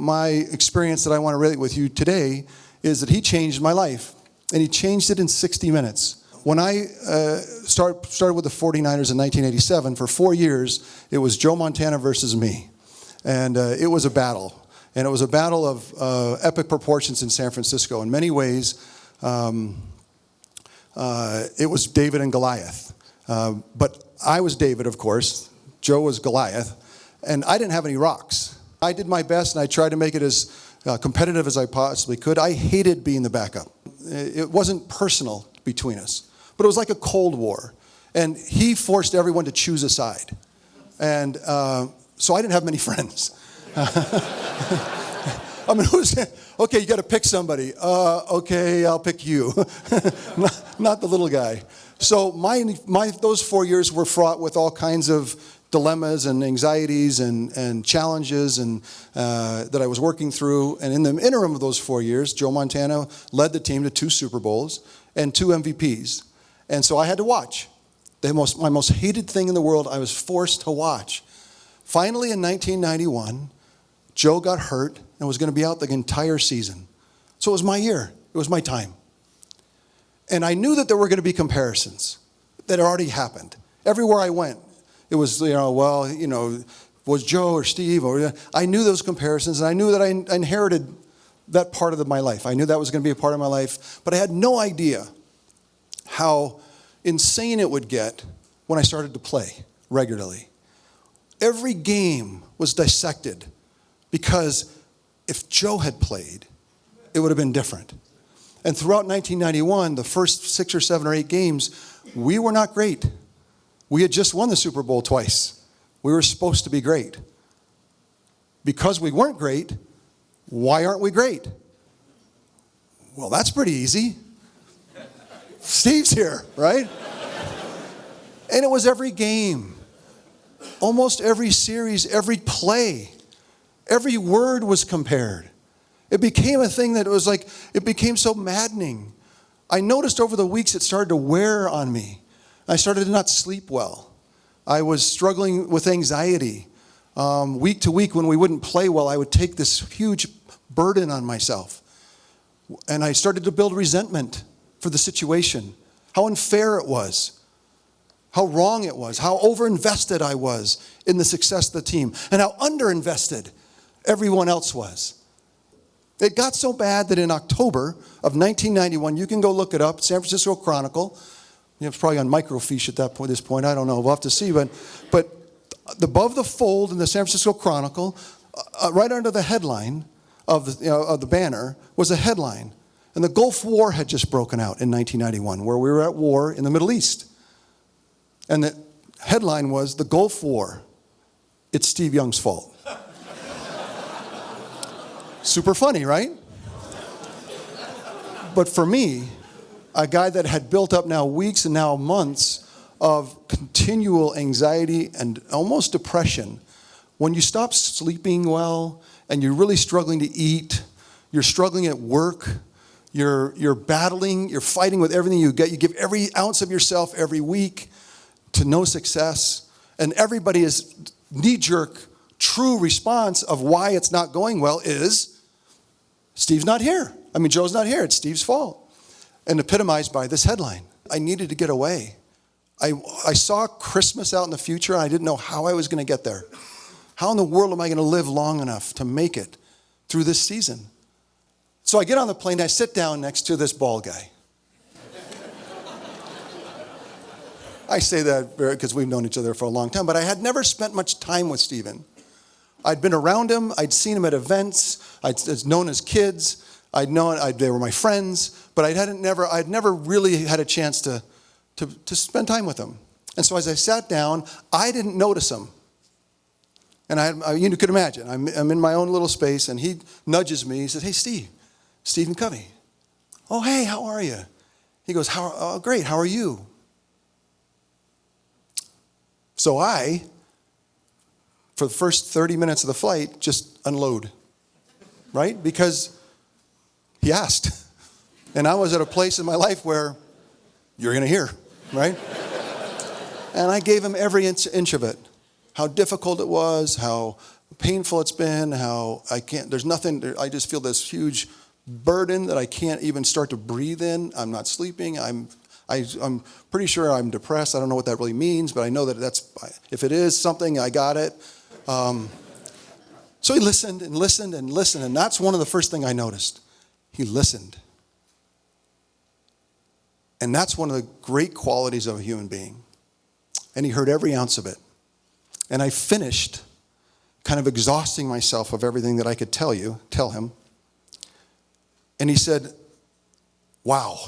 my experience that I want to relate with you today is that he changed my life, and he changed it in 60 minutes. When I started with the 49ers in 1987, for 4 years, it was Joe Montana versus me. And it was a battle. And it was a battle of epic proportions in San Francisco. In many ways, it was David and Goliath. But I was David, of course. Joe was Goliath. And I didn't have any rocks. I did my best, and I tried to make it as competitive as I possibly could. I hated being the backup. It wasn't personal between us. But it was like a Cold War. And he forced everyone to choose a side. And so I didn't have many friends. I mean, okay, you got to pick somebody. Okay, I'll pick you. Not the little guy. So those 4 years were fraught with all kinds of dilemmas and anxieties and challenges and that I was working through. And in the interim of those 4 years, Joe Montana led the team to 2 Super Bowls and 2 MVPs. And so I had to watch. My most hated thing in the world, I was forced to watch. Finally, in 1991, Joe got hurt and was going to be out the entire season. So it was my year. It was my time. And I knew that there were going to be comparisons that had already happened. Everywhere I went, it was, was Joe or Steve? I knew those comparisons, and I knew that I inherited that part of my life. I knew that was going to be a part of my life, but I had no idea how insane it would get when I started to play regularly. Every game was dissected because if Joe had played, it would have been different. And throughout 1991, the first 6 or 7 or 8 games, we were not great. We had just won the Super Bowl twice. We were supposed to be great. Because we weren't great, why aren't we great? Well, that's pretty easy. Steve's here, right? And it was every game, almost every series, every play. Every word was compared. It became a thing that was like, it became so maddening. I noticed over the weeks it started to wear on me. I started to not sleep well. I was struggling with anxiety. Week to week when we wouldn't play well, I would take this huge burden on myself. And I started to build resentment for the situation, how unfair it was, how wrong it was, how overinvested I was in the success of the team, and how underinvested everyone else was. It got so bad that in October of 1991, you can go look it up, San Francisco Chronicle. It's probably on microfiche at this point. I don't know. We'll have to see. But above the fold in the San Francisco Chronicle, right under the headline of the banner, was a headline. And the Gulf War had just broken out in 1991, where we were at war in the Middle East. And the headline was, "The Gulf War, it's Steve Young's fault." Super funny, right? But for me, a guy that had built up now weeks and now months of continual anxiety and almost depression, when you stop sleeping well and you're really struggling to eat, you're struggling at work, you're battling, you're fighting with everything you get, you give every ounce of yourself every week to no success, and everybody is knee-jerk, true response of why it's not going well is, Steve's not here. I mean, Joe's not here. It's Steve's fault. And epitomized by this headline. I needed to get away. I saw Christmas out in the future, and I didn't know how I was going to get there. How in the world am I going to live long enough to make it through this season? So I get on the plane, and I sit down next to this bald guy. I say that because we've known each other for a long time, but I had never spent much time with Stephen. I'd been around him. I'd seen him at events. I'd known his kids. They were my friends, but I'd never really had a chance to spend time with him. And so as I sat down, I didn't notice him. And you could imagine, I'm in my own little space, and he nudges me. He says, "Hey, Steve, Stephen Covey." "Oh, hey, how are you?" He goes, "Oh, great, how are you?" So for the first 30 minutes of the flight, just unload, right? Because he asked. And I was at a place in my life where you're going to hear, right? And I gave him every inch of it. How difficult it was, how painful it's been, how there's nothing, I just feel this huge burden that I can't even start to breathe in. I'm not sleeping. I'm pretty sure I'm depressed. I don't know what that really means, but I know that if it is something, I got it. So he listened and listened and listened, and that's one of the first things I noticed. He listened. And that's one of the great qualities of a human being. And he heard every ounce of it. And I finished kind of exhausting myself of everything that I could tell him. And he said, wow,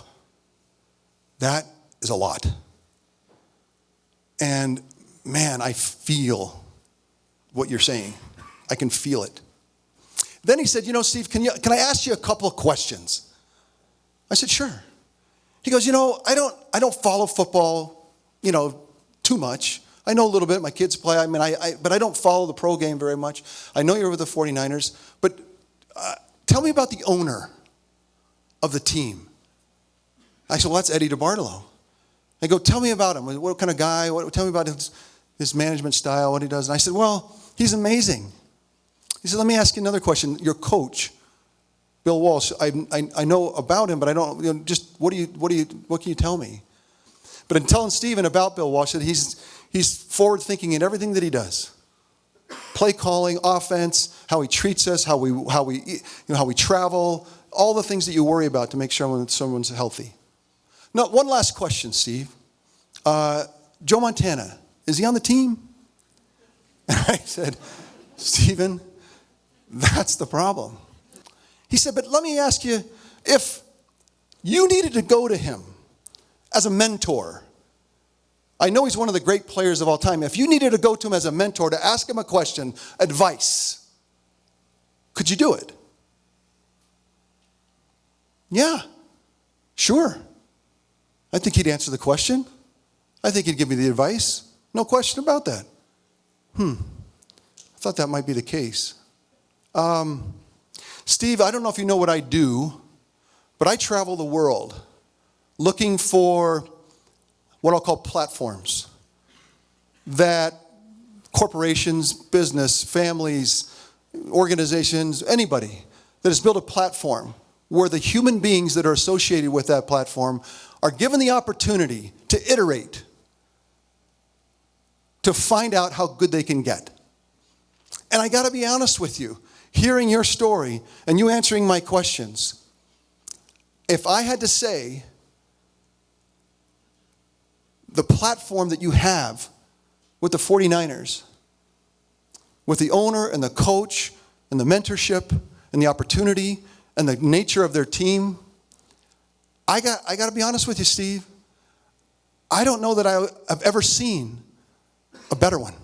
that is a lot. And man, I feel what you're saying. I can feel it. Then he said, Steve, can I ask you a couple of questions? I said, sure. He goes, I don't follow football, too much. I know a little bit. My kids play. But I don't follow the pro game very much. I know you're with the 49ers, but tell me about the owner of the team. I said, well, that's Eddie DeBartolo. I go, tell me about him. What kind of guy? Tell me about his management style, what he does. And I said, well, he's amazing. He said, let me ask you another question. Your coach, Bill Walsh, I know about him, but I don't, just what can you tell me? But in telling Stephen about Bill Walsh, that he's forward thinking in everything that he does. Play calling, offense, how he treats us, how we travel, all the things that you worry about to make sure someone's healthy. Now, one last question, Steve. Joe Montana, is he on the team? And I said, Stephen, that's the problem. He said, but let me ask you, if you needed to go to him as a mentor, I know he's one of the great players of all time. If you needed to go to him as a mentor to ask him a question, advice, could you do it? Yeah, sure. I think he'd answer the question. I think he'd give me the advice. No question about that. I thought that might be the case. Steve, I don't know if you know what I do, but I travel the world looking for what I'll call platforms that corporations, business, families, organizations, anybody that has built a platform where the human beings that are associated with that platform are given the opportunity to iterate, to find out how good they can get. And I got to be honest with you, hearing your story and you answering my questions, if I had to say the platform that you have with the 49ers, with the owner and the coach and the mentorship and the opportunity and the nature of their team, I got to be honest with you, Steve. I don't know that I have ever seen a better one.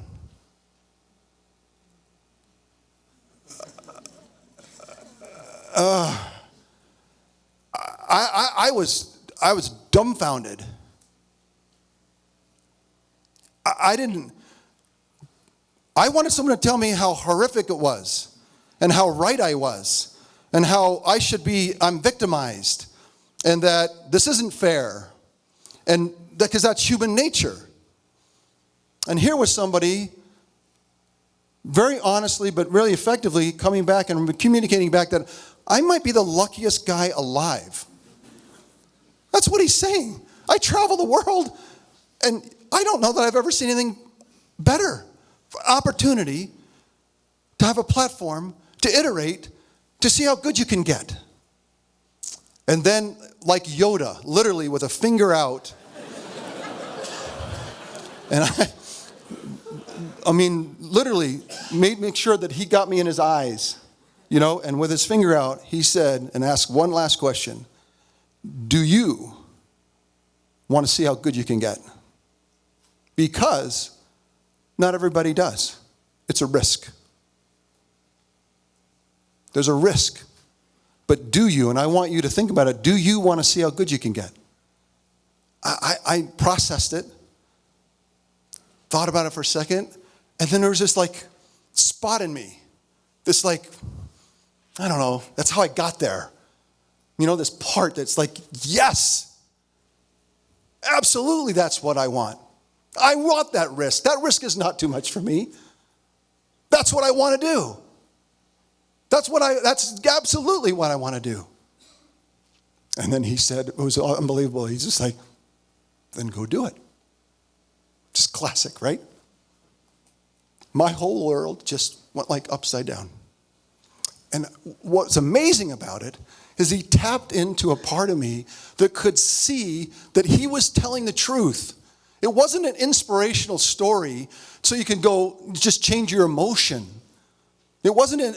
I was dumbfounded. I wanted someone to tell me how horrific it was and how right I was and how I'm victimized and that this isn't fair and because that's human nature. And here was somebody very honestly but really effectively coming back and communicating back that I might be the luckiest guy alive. That's what he's saying. I travel the world and I don't know that I've ever seen anything better. Opportunity to have a platform, to iterate, to see how good you can get. And then, like Yoda, literally with a finger out, and literally make sure that he got me in his eyes, and with his finger out, he said, and asked one last question, do you want to see how good you can get? Because not everybody does. It's a risk. There's a risk. But do you, and I want you to think about it, do you want to see how good you can get? I processed it, thought about it for a second, and then there was this spot in me. This I don't know, that's how I got there. This part that's yes, absolutely that's what I want. I want that risk. That risk is not too much for me. That's what I want to do. That's absolutely what I want to do. And then he said, it was unbelievable. He's just like, then go do it. Just classic, right? My whole world just went like upside down. And what's amazing about it is he tapped into a part of me that could see that he was telling the truth. It wasn't an inspirational story so you can go just change your emotion. It wasn't,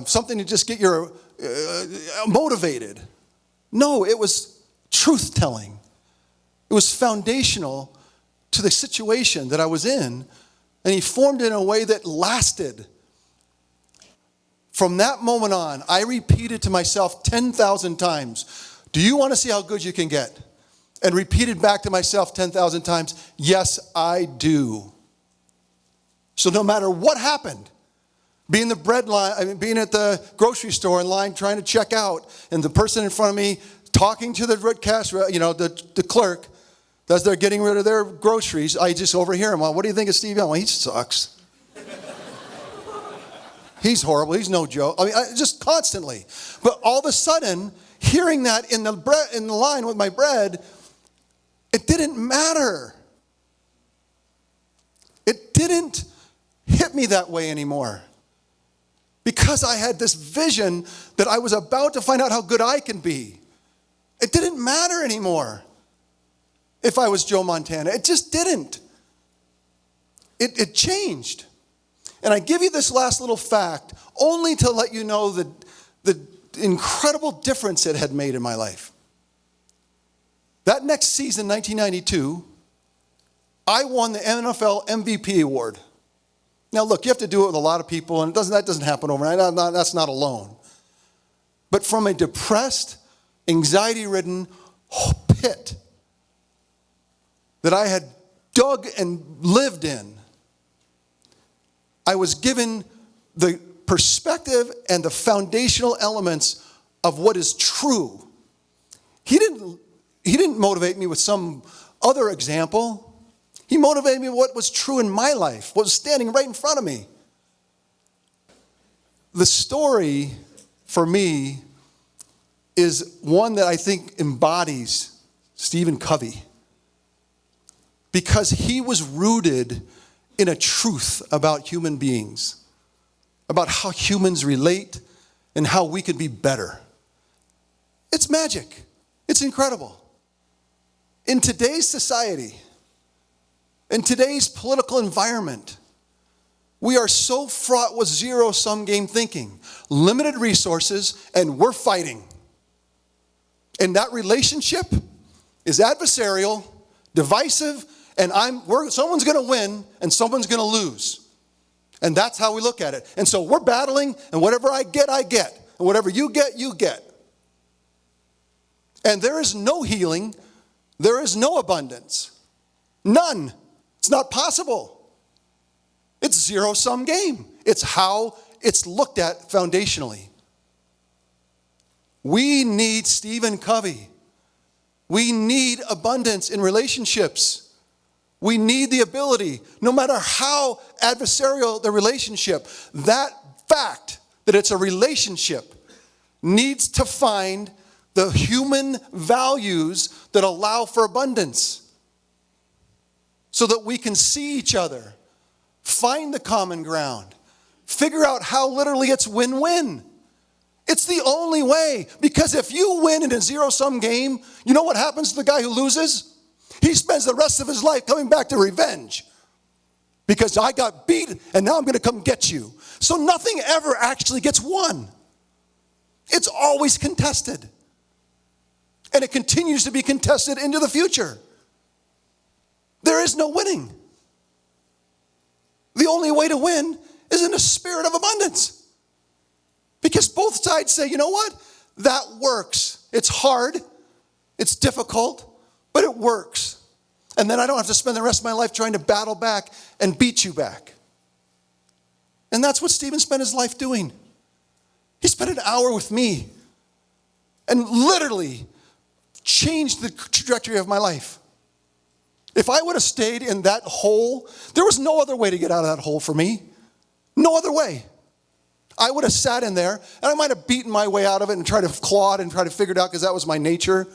something to just get your motivated. No, it was truth-telling. It was foundational to the situation that I was in, and he formed it in a way that lasted. From that moment on, I repeated to myself 10,000 times, do you want to see how good you can get? And repeated back to myself 10,000 times, yes, I do. So no matter what happened, being at the grocery store in line trying to check out, and the person in front of me talking to the the clerk, as they're getting rid of their groceries, I just overhear him. Well, what do you think of Steve Young? Well, he sucks. He's horrible. He's no joke. Just constantly. But all of a sudden, hearing that in the line with my bread, it didn't matter. It didn't hit me that way anymore. Because I had this vision that I was about to find out how good I can be. It didn't matter anymore if I was Joe Montana. It just didn't. It changed. And I give you this last little fact only to let you know the incredible difference it had made in my life. That next season, 1992, I won the NFL MVP award. Now, look, you have to do it with a lot of people, and that doesn't happen overnight. That's not alone. But from a depressed, anxiety-ridden pit that I had dug and lived in, I was given the perspective and the foundational elements of what is true. He didn't motivate me with some other example. He motivated me with what was true in my life, what was standing right in front of me. The story, for me, is one that I think embodies Stephen Covey. Because he was rooted in a truth about human beings, about how humans relate and how we could be better. It's magic. It's incredible. In today's society, in today's political environment, we are so fraught with zero-sum game thinking, limited resources, and we're fighting. And that relationship is adversarial, divisive, and someone's going to win and someone's going to lose. And that's how we look at it. And so we're battling, and whatever I get, I get. And whatever you get, you get. And there is no healing. There is no abundance. None. It's not possible. It's zero-sum game. It's how it's looked at foundationally. We need Stephen Covey. We need abundance in relationships. We need the ability, no matter how adversarial the relationship, that fact that it's a relationship needs to find the human values that allow for abundance so that we can see each other, find the common ground, figure out how literally it's win-win. It's the only way, because if you win in a zero-sum game, you know what happens to the guy who loses? He spends the rest of his life coming back to revenge because I got beat and now I'm going to come get you. So nothing ever actually gets won. It's always contested. And it continues to be contested into the future. There is no winning. The only way to win is in a spirit of abundance. Because both sides say, you know what? That works. It's hard. It's difficult. But it works. And then I don't have to spend the rest of my life trying to battle back and beat you back. And that's what Stephen spent his life doing. He spent an hour with me and literally changed the trajectory of my life. If I would have stayed in that hole, there was no other way to get out of that hole for me. No other way. I would have sat in there, and I might have beaten my way out of it and tried to claw it and try to figure it out because that was my nature.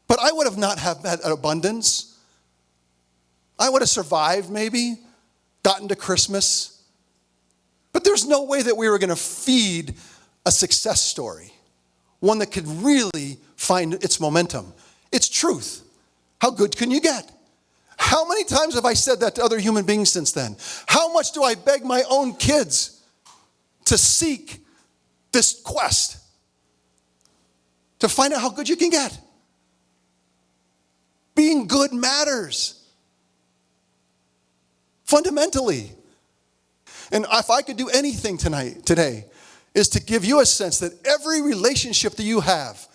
But I would have not have had an abundance. I would have survived maybe, gotten to Christmas. But there's no way that we were going to feed a success story, one that could really find its momentum, its truth. How good can you get? How many times have I said that to other human beings since then? How much do I beg my own kids to seek this quest to find out how good you can get? Being good matters. Fundamentally. And if I could do anything today, is to give you a sense that every relationship that you have,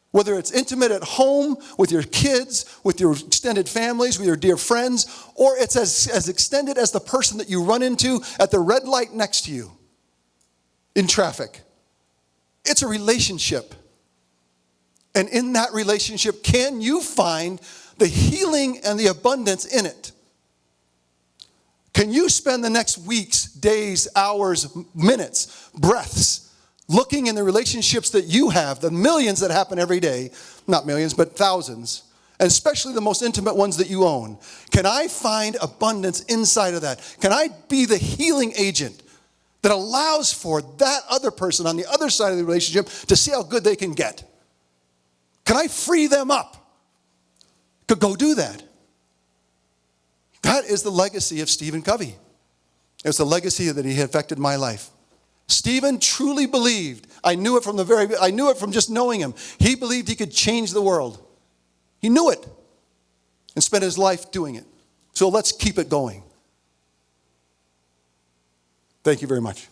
whether it's intimate at home, with your kids, with your extended families, with your dear friends, or it's as extended as the person that you run into at the red light next to you in traffic. It's a relationship. And in that relationship, can you find the healing and the abundance in it? Can you spend the next weeks, days, hours, minutes, breaths, looking in the relationships that you have, the millions that happen every day, not millions, but thousands, and especially the most intimate ones that you own? Can I find abundance inside of that? Can I be the healing agent that allows for that other person on the other side of the relationship to see how good they can get? Can I free them up to go do that? That is the legacy of Stephen Covey. It's the legacy that he affected my life. Stephen truly believed. I knew it from just knowing him. He believed he could change the world. He knew it and spent his life doing it. So let's keep it going. Thank you very much.